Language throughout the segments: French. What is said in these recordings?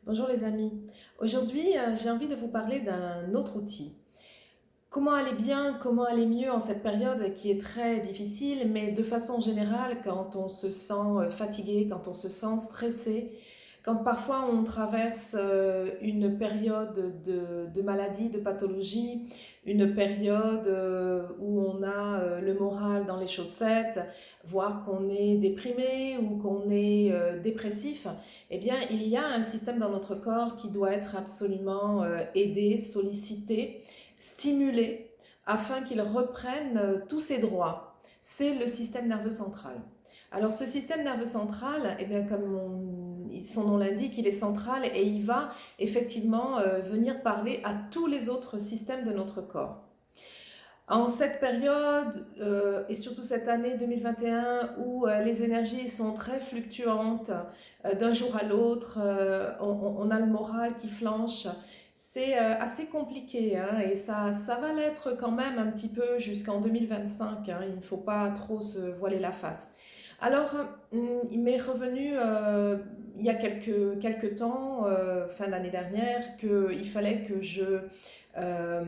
Bonjour les amis. Aujourd'hui, j'ai envie de vous parler d'un autre outil. Comment aller bien, comment aller mieux en cette période qui est très difficile, mais de façon générale, quand on se sent fatigué, quand on se sent stressé, quand parfois on traverse une période de maladie, de pathologie, une période où on a le moral dans les chaussettes, voire qu'on est déprimé ou qu'on est dépressif, eh bien il y a un système dans notre corps qui doit être absolument aidé, sollicité, stimulé afin qu'il reprenne tous ses droits. C'est le système nerveux central. Alors ce système nerveux central, eh bien, son nom l'indique, il est central et il va effectivement venir parler à tous les autres systèmes de notre corps. En cette période, et surtout cette année 2021, où les énergies sont très fluctuantes, d'un jour à l'autre, on a le moral qui flanche, c'est assez compliqué, hein, et ça va l'être quand même un petit peu jusqu'en 2025, hein, il ne faut pas trop se voiler la face. Alors, il m'est revenu il y a quelques temps, fin d'année dernière, qu'il fallait que je euh,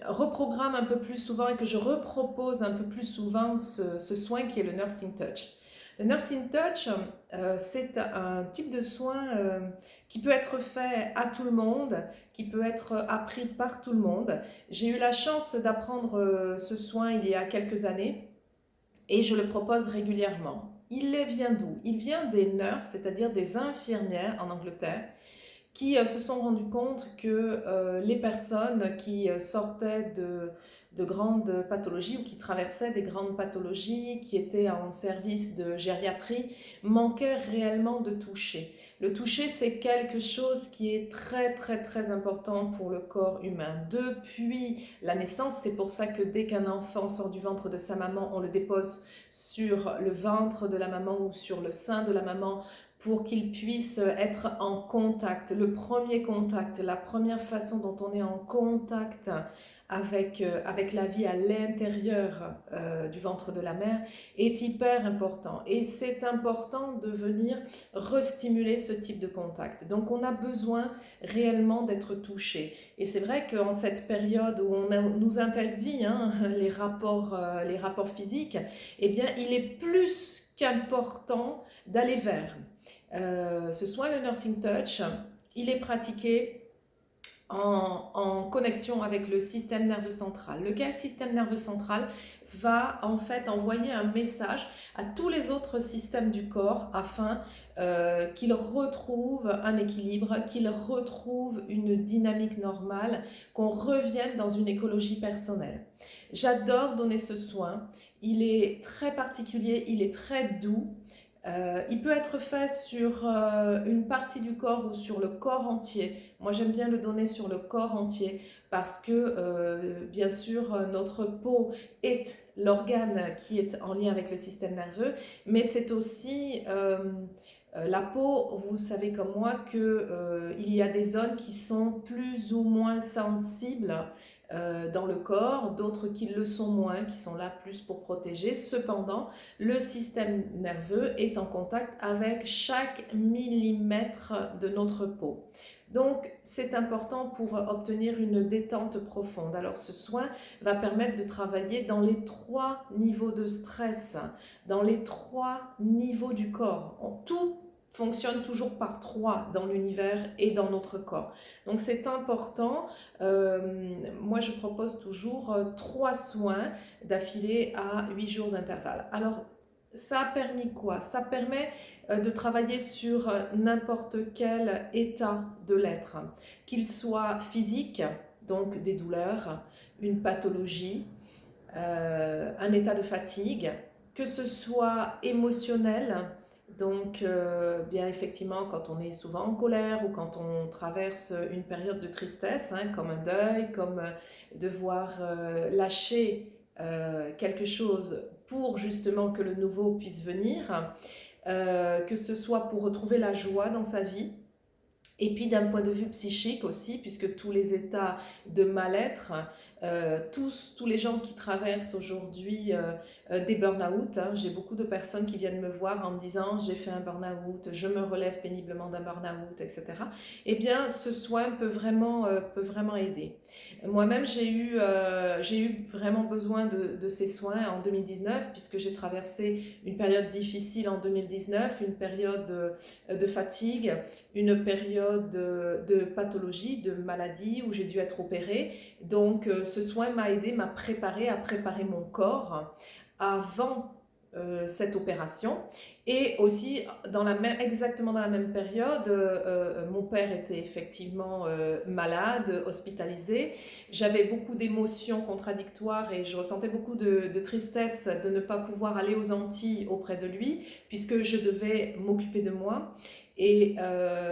reprogramme un peu plus souvent et que je repropose un peu plus souvent ce soin qui est le Nursing Touch. Le Nursing Touch, c'est un type de soin qui peut être fait à tout le monde, qui peut être appris par tout le monde. J'ai eu la chance d'apprendre ce soin il y a quelques années et je le propose régulièrement. Il vient d'où? Il vient des nurses, c'est-à-dire des infirmières en Angleterre, qui se sont rendus compte que les personnes qui sortaient de grandes pathologies ou qui traversaient des grandes pathologies, qui étaient en service de gériatrie, manquaient réellement de toucher. Le toucher, c'est quelque chose qui est très très très important pour le corps humain. Depuis la naissance, c'est pour ça que dès qu'un enfant sort du ventre de sa maman, on le dépose sur le ventre de la maman ou sur le sein de la maman pour qu'il puisse être en contact. Le premier contact, la première façon dont on est en contact avec la vie à l'intérieur du ventre de la mère est hyper important. Et c'est important de venir restimuler ce type de contact. Donc on a besoin réellement d'être touché. Et c'est vrai qu'en cette période où nous interdit les rapports physiques, eh bien il est plus qu'important d'aller vers. Ce soin, le Nursing Touch, il est pratiqué en connexion avec le système nerveux central. Lequel système nerveux central va en fait envoyer un message à tous les autres systèmes du corps afin qu'ils retrouvent un équilibre, qu'ils retrouvent une dynamique normale, qu'on revienne dans une écologie personnelle. J'adore donner ce soin. Il est très particulier, il est très doux. Il peut être fait sur une partie du corps ou sur le corps entier. Moi, j'aime bien le donner sur le corps entier parce que, bien sûr, notre peau est l'organe qui est en lien avec le système nerveux, mais c'est aussi la peau. Vous savez comme moi qu'il y a des zones qui sont plus ou moins sensibles dans le corps, d'autres qui le sont moins, qui sont là plus pour protéger. Cependant, le système nerveux est en contact avec chaque millimètre de notre peau. Donc, c'est important pour obtenir une détente profonde. Alors, ce soin va permettre de travailler dans les 3 niveaux de stress, dans les 3 niveaux du corps. Tout fonctionne toujours par 3 dans l'univers et dans notre corps. Donc, c'est important. Moi, je propose toujours 3 soins d'affilée à 8 jours d'intervalle. Alors, ça a permis quoi? Ça permet de travailler sur n'importe quel état de l'être, qu'il soit physique, donc des douleurs, une pathologie, un état de fatigue, que ce soit émotionnel, donc bien effectivement quand on est souvent en colère ou quand on traverse une période de tristesse, hein, comme un deuil, comme devoir lâcher quelque chose pour justement que le nouveau puisse venir, que ce soit pour retrouver la joie dans sa vie, et puis d'un point de vue psychique aussi, puisque tous les états de mal-être tous les gens qui traversent aujourd'hui des burn-out. Hein. J'ai beaucoup de personnes qui viennent me voir en me disant j'ai fait un burn-out, je me relève péniblement d'un burn-out, etc. Eh bien, ce soin peut vraiment aider. Moi-même, j'ai eu vraiment besoin de ces soins en 2019 puisque j'ai traversé une période difficile en 2019, une période de fatigue, une période de pathologie, de maladie où j'ai dû être opérée. Donc ce soin m'a aidé, m'a préparé à préparer mon corps avant cette opération. Et aussi, exactement dans la même période, mon père était effectivement malade, hospitalisé. J'avais beaucoup d'émotions contradictoires et je ressentais beaucoup de tristesse de ne pas pouvoir aller aux Antilles auprès de lui, puisque je devais m'occuper de moi. Et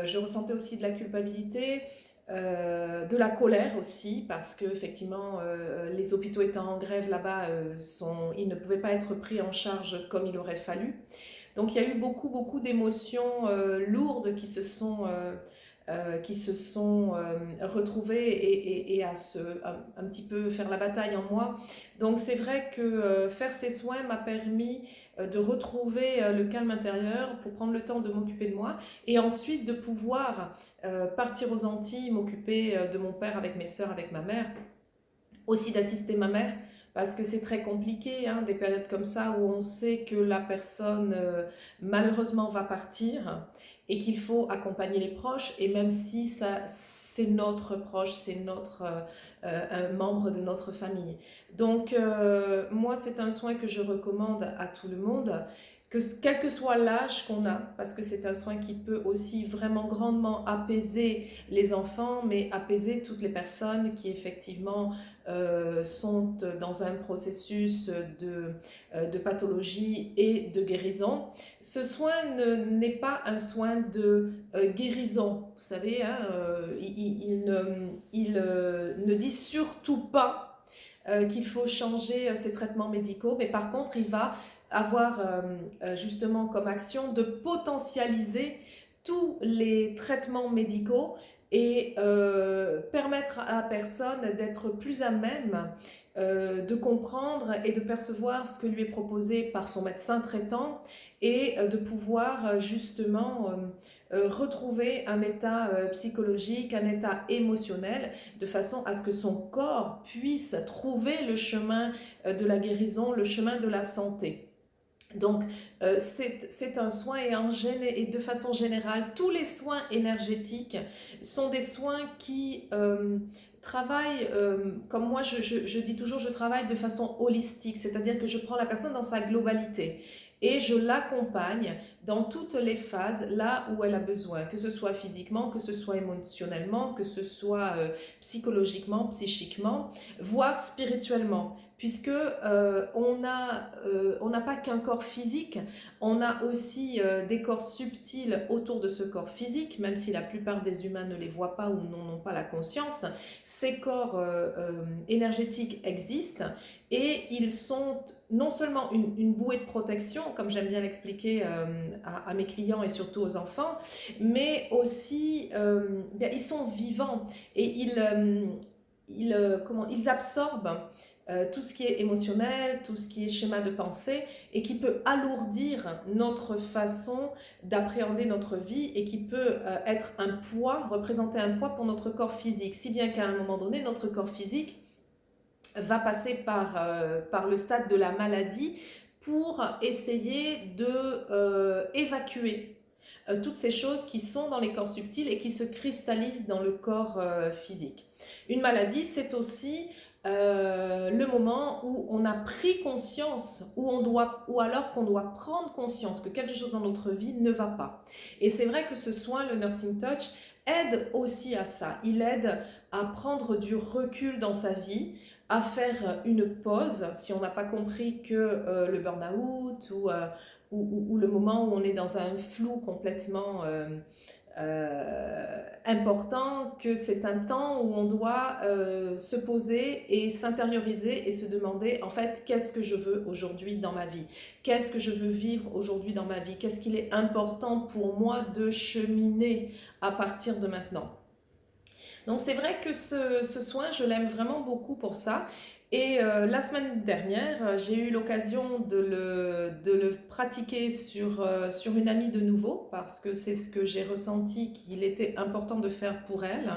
je ressentais aussi de la culpabilité, de la colère aussi, parce que effectivement, les hôpitaux étant en grève là-bas, ils ne pouvaient pas être pris en charge comme il aurait fallu. Donc il y a eu beaucoup d'émotions lourdes qui se sont retrouvées et un petit peu faire la bataille en moi. Donc c'est vrai que faire ces soins m'a permis de retrouver le calme intérieur pour prendre le temps de m'occuper de moi et ensuite de pouvoir partir aux Antilles, m'occuper de mon père avec mes sœurs, avec ma mère, aussi d'assister ma mère parce que c'est très compliqué, hein, des périodes comme ça où on sait que la personne malheureusement va partir et qu'il faut accompagner les proches et même si c'est notre proche, c'est un membre de notre famille. Donc moi c'est un soin que je recommande à tout le monde. Quel que soit l'âge qu'on a, parce que c'est un soin qui peut aussi vraiment grandement apaiser les enfants, mais apaiser toutes les personnes qui effectivement sont dans un processus de pathologie et de guérison. Ce soin n'est pas un soin de guérison, vous savez, hein, il ne dit surtout pas qu'il faut changer ses traitements médicaux, mais par contre il va avoir justement comme action de potentialiser tous les traitements médicaux et permettre à la personne d'être plus à même de comprendre et de percevoir ce que lui est proposé par son médecin traitant et de pouvoir justement retrouver un état psychologique, un état émotionnel, de façon à ce que son corps puisse trouver le chemin de la guérison, le chemin de la santé. Donc, c'est un soin et de façon générale, tous les soins énergétiques sont des soins qui travaillent, comme moi je dis toujours, je travaille de façon holistique, c'est-à-dire que je prends la personne dans sa globalité et je l'accompagne dans toutes les phases là où elle a besoin, que ce soit physiquement, que ce soit émotionnellement, que ce soit psychologiquement, psychiquement, voire spirituellement. Puisque on n'a pas qu'un corps physique, on a aussi des corps subtils autour de ce corps physique, même si la plupart des humains ne les voient pas ou n'en ont pas la conscience. Ces corps énergétiques existent et ils sont non seulement une bouée de protection, comme j'aime bien l'expliquer à mes clients et surtout aux enfants, mais aussi bien, ils sont vivants et ils absorbent tout ce qui est émotionnel, tout ce qui est schéma de pensée et qui peut alourdir notre façon d'appréhender notre vie et qui peut être un poids, représenter un poids pour notre corps physique. Si bien qu'à un moment donné, notre corps physique va passer par le stade de la maladie pour essayer de évacuer toutes ces choses qui sont dans les corps subtils et qui se cristallisent dans le corps physique. Une maladie, c'est aussi le moment où on a pris conscience, ou alors qu'on doit prendre conscience que quelque chose dans notre vie ne va pas. Et c'est vrai que ce soin, le Nursing Touch, aide aussi à ça. Il aide à prendre du recul dans sa vie, à faire une pause si on n'a pas compris que le burn-out ou le moment où on est dans un flou complètement important, que c'est un temps où on doit se poser et s'intérioriser et se demander en fait qu'est-ce que je veux aujourd'hui dans ma vie, qu'est-ce que je veux vivre aujourd'hui dans ma vie, qu'est-ce qu'il est important pour moi de cheminer à partir de maintenant. Donc c'est vrai que ce soin, je l'aime vraiment beaucoup pour ça. Et la semaine dernière, j'ai eu l'occasion de le pratiquer sur une amie de nouveau, parce que c'est ce que j'ai ressenti qu'il était important de faire pour elle.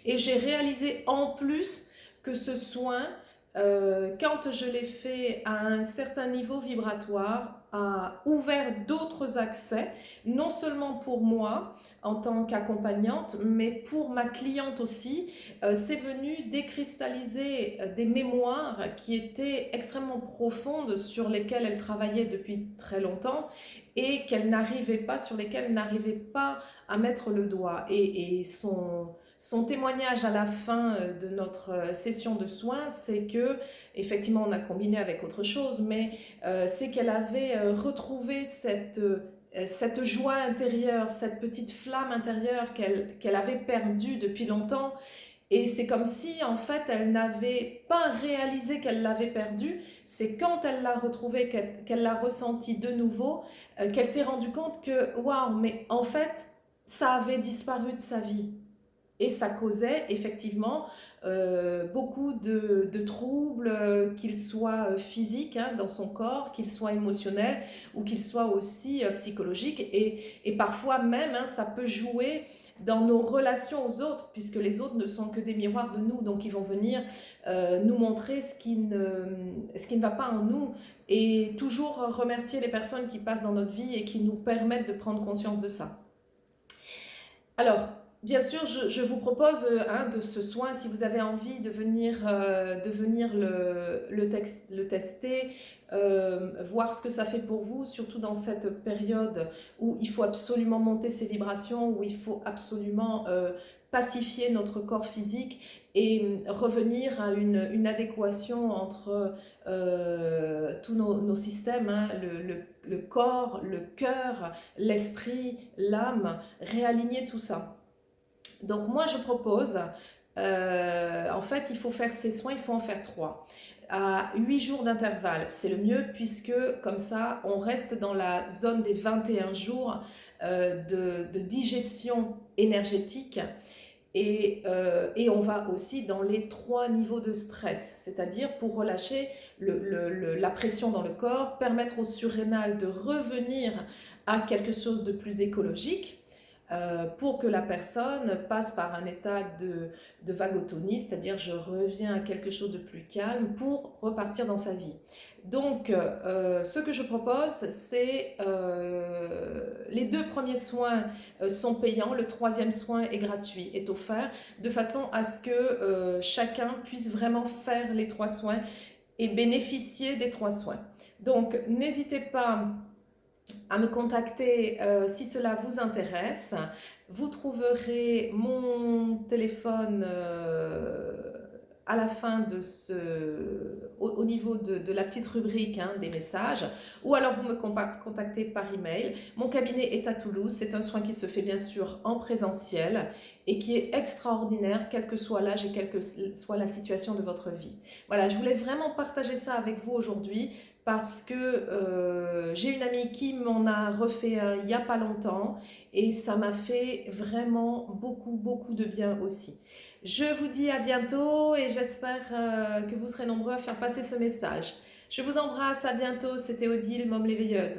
Et j'ai réalisé en plus que ce soin, quand je l'ai fait à un certain niveau vibratoire, a ouvert d'autres accès, non seulement pour moi, en tant qu'accompagnante, mais pour ma cliente aussi, c'est venu décristalliser des mémoires qui étaient extrêmement profondes, sur lesquelles elle travaillait depuis très longtemps et qu'elle n'arrivait pas, sur lesquelles elle n'arrivait pas à mettre le doigt. Et son témoignage à la fin de notre session de soins, c'est que, effectivement, on a combiné avec autre chose, mais c'est qu'elle avait retrouvé cette joie intérieure, cette petite flamme intérieure qu'elle avait perdue depuis longtemps. Et c'est comme si, en fait, elle n'avait pas réalisé qu'elle l'avait perdue. C'est quand elle l'a retrouvée, qu'elle l'a ressenti de nouveau, qu'elle s'est rendue compte que, waouh, mais en fait, ça avait disparu de sa vie. Et ça causait effectivement beaucoup de troubles, qu'ils soient physiques, hein, dans son corps, qu'ils soient émotionnels ou qu'ils soient aussi psychologiques. Et parfois même, hein, ça peut jouer dans nos relations aux autres, puisque les autres ne sont que des miroirs de nous, donc ils vont venir nous montrer ce qui ne va pas en nous, et toujours remercier les personnes qui passent dans notre vie et qui nous permettent de prendre conscience de ça. Alors, bien sûr, je vous propose hein, de ce soin, si vous avez envie de venir le tester, voir ce que ça fait pour vous, surtout dans cette période où il faut absolument monter ses vibrations, où il faut absolument pacifier notre corps physique et revenir à une adéquation entre tous nos systèmes, hein, le corps, le cœur, l'esprit, l'âme, réaligner tout ça. Donc moi je propose, en fait il faut faire ces soins, il faut en faire 3 à 8 jours d'intervalle, c'est le mieux, puisque comme ça on reste dans la zone des 21 jours de digestion énergétique. Et on va aussi dans les 3 niveaux de stress, c'est-à-dire pour relâcher la pression dans le corps, permettre au surrénal de revenir à quelque chose de plus écologique, pour que la personne passe par un état de vagotonie, c'est-à-dire je reviens à quelque chose de plus calme pour repartir dans sa vie. Donc, ce que je propose, c'est les 2 premiers soins sont payants, le 3e soin est gratuit, est offert, de façon à ce que chacun puisse vraiment faire les 3 soins et bénéficier des 3 soins. Donc, n'hésitez pas à me contacter si cela vous intéresse. Vous trouverez mon téléphone à la fin de au niveau de la petite rubrique hein, des messages, ou alors vous me contactez par email. Mon cabinet est à Toulouse, c'est un soin qui se fait bien sûr en présentiel et qui est extraordinaire, quel que soit l'âge et quelle que soit la situation de votre vie. Voilà, je voulais vraiment partager ça avec vous aujourd'hui, parce que j'ai une amie qui m'en a refait un il n'y a pas longtemps et ça m'a fait vraiment beaucoup de bien aussi. Je vous dis à bientôt et j'espère que vous serez nombreux à faire passer ce message. Je vous embrasse, à bientôt, c'était Odile, Môme l'éveilleuse.